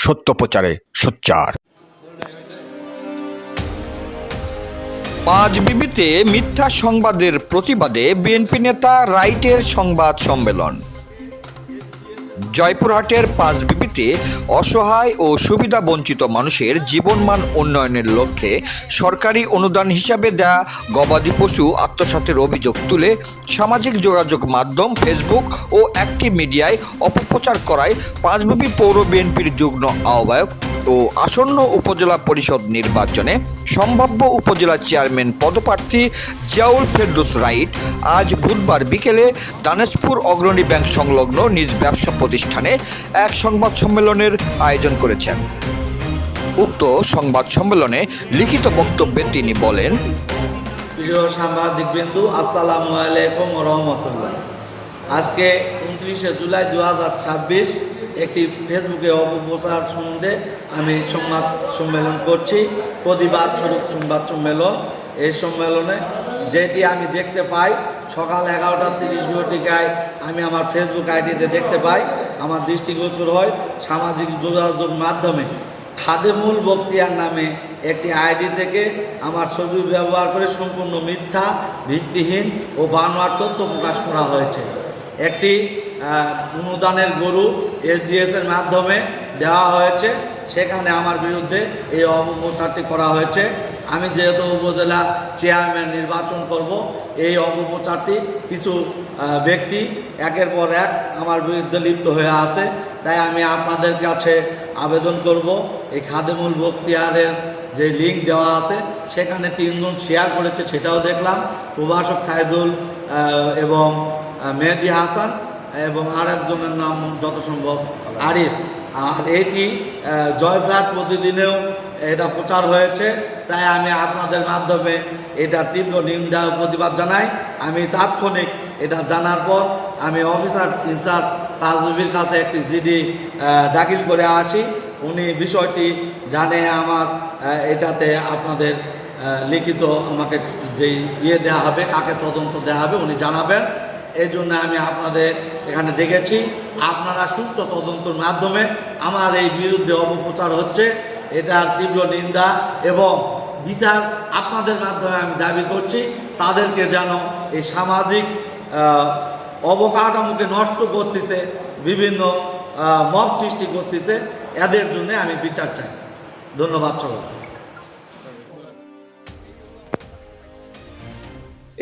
সত্য প্রচারে সোচ্চার। পাঁচবিবিতে মিথ্যা সংবাদের প্রতিবাদে বিএনপি নেতা রাইটের সংবাদ সম্মেলন। জয়পুরহাটের পাঁচবিবিতে অসহায় ও সুবিধা বঞ্চিত মানুষের জীবনমান উন্নয়নের লক্ষ্যে সরকারি অনুদান হিসাবে দেয়া গবাদি পশু আত্মসাতের অভিযোগ তুলে সামাজিক যোগাযোগ মাধ্যম ফেসবুক ও একটি মিডিয়ায় অপপ্রচার করায় পাঁচবিবি পৌর বিএনপির যুগ্ম আহ্বায়ক ও আসন্ন উপজেলা পরিষদ নির্বাচনে সম্ভাব্য উপজেলা চেয়ারম্যান পদপ্রার্থী জিয়াউল ফেরদৌস রাইট আজ বুধবার বিকেলে দানেশপুর অগ্রণী ব্যাংক সংলগ্ন নিজ ব্যবসা প্রতিষ্ঠানে এক সংবাদ সম্মেলনের আয়োজন করেছেন। উক্ত সংবাদ সম্মেলনে লিখিত বক্তব্যে তিনি বলেন, প্রিয় সাংবাদিকবৃন্দু, আসসালামু আলাইকুম ওয়া রাহমাতুল্লাহ। আজকে 29শে জুলাই 2026 একটি ফেসবুকে অপপ্রচার সম্বন্ধে আমি সংবাদ সম্মেলন করছি, প্রতিবাদ স্বরূপ সংবাদ সম্মেলন। এই সম্মেলনে যেটি আমি দেখতে পাই সকাল 11:30 আমি আমার ফেসবুক আইডিতে দেখতে পাই, আমার দৃষ্টিগোচর হয় সামাজিক যোগাযোগ মাধ্যমে খাদেমুল বখতিয়ার নামে একটি আইডি থেকে আমার ছবি ব্যবহার করে সম্পূর্ণ মিথ্যা, ভিত্তিহীন ও বানোয়ার তথ্য প্রকাশ করা হয়েছে। একটি অনুদানের গরু এসডিএসের মাধ্যমে দেওয়া হয়েছে, সেখানে আমার বিরুদ্ধে এই অপপ্রচারটি করা হয়েছে। আমি যেহেতু উপজেলা চেয়ারম্যান নির্বাচন করব, এই অপপ্রচারটি কিছু ব্যক্তি একের পর এক আমার বিরুদ্ধে লিপ্ত হয়ে আছে। তাই আমি আপনাদের কাছে আবেদন করব, এই খাদেমুল বখতিয়ারের যে লিঙ্ক দেওয়া আছে সেখানে 3 জন শেয়ার করেছে, সেটাও দেখলাম, প্রভাষক সাইদুল এবং মেহেদি হাসান এবং আরেকজনের নাম যত সম্ভব আরিফ। আর এইটি জয়পুরহাট প্রতিদিনেও এটা প্রচার হয়েছে। তাই আমি আপনাদের মাধ্যমে এটা তীব্র নিন্দা ও প্রতিবাদ জানাই। আমি তাৎক্ষণিক এটা জানার পর আমি অফিসার ইনচার্জ পাঁচবিবির কাছে একটি জিডি দাখিল করে আসি। উনি বিষয়টি জানে আমার এটাতে আপনাদের লিখিত আমাকে যেই দেওয়া হবে, কাকে তদন্ত দেওয়া হবে উনি জানাবেন। এই জন্য আমি আপনাদের এখানে ডেকেছি। আপনারা সুষ্ঠু তদন্তের মাধ্যমে আমার এই বিরুদ্ধে অপপ্রচার হচ্ছে এটার তীব্র নিন্দা এবং বিচার আপনাদের মাধ্যমে আমি দাবি করছি। তাদেরকে যেন এই সামাজিক অবকাঠামোকে নষ্ট করতেছে, বিভিন্ন মব সৃষ্টি করতেছে, এদের জন্য আমি বিচার চাই। ধন্যবাদ সবাইকে।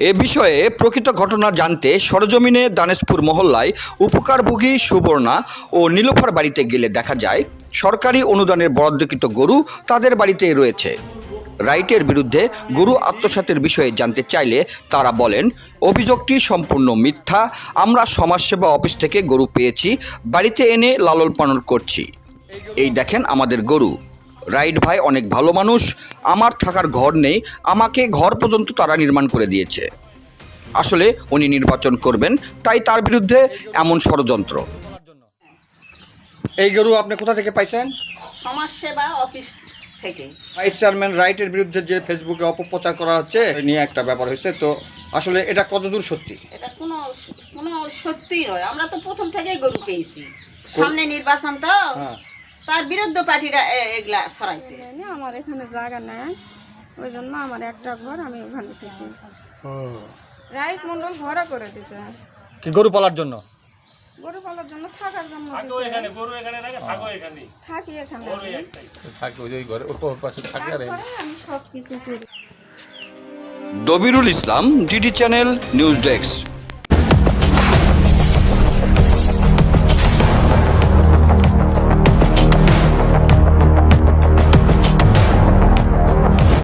এ বিষয়ে প্রকৃত ঘটনা জানতে সরজমিনে দানেশপুর মহল্লায় উপকারভোগী সুবর্ণা ও নীলোফার বাড়িতে গেলে দেখা যায় সরকারি অনুদানের বরাদ্দকৃত গরু তাদের বাড়িতেই রয়েছে। রাইটের বিরুদ্ধে গরু আত্মসাতের বিষয়ে জানতে চাইলে তারা বলেন, অভিযোগটি সম্পূর্ণ মিথ্যা। আমরা সমাজসেবা অফিস থেকে গরু পেয়েছি, বাড়িতে এনে লালন পালন করছি। এই দেখেন আমাদের গরু। রাইট ভাই অনেক ভালো মানুষ, আমার থাকার ঘর নেই, আমাকে ঘর পর্যন্ত তারা নির্মাণ করে দিয়েছে। আসলে উনি নির্বাচন করবেন, তাই তার বিরুদ্ধে এমন ষড়যন্ত্র। এই গরু আপনি কোথা থেকে পাইছেন? সমাজসেবা অফিস থেকে। ভাইস চেয়ারম্যান রাইটের বিরুদ্ধে যে ফেসবুকে অপপ্রচার করা হচ্ছে নিয়ে একটা ব্যাপার হয়েছে, তো আসলে এটা কতদূর সত্যি? এটা কোনো সত্যিই নয়। আমরা তো প্রথম থেকেই গরু পেয়েছি, সামনে নির্বাচন তো তার বিরুদ্ধে পার্টিরা এগুলা ছড়াইছে। আমার এখানে জায়গা নেই, ওই জন্য আমার একটা ঘর, আমি ওখানে থেকে রাইট মন্ডল ভাড়া করে দিছে কি গরু পালার জন্য? গরু পালার জন্য, থাকার জন্য থাকি এখানে, আমি সব কিছু করি। দবিরুল ইসলাম, ডিডি চ্যানেল, নিউজ ডেস্ক।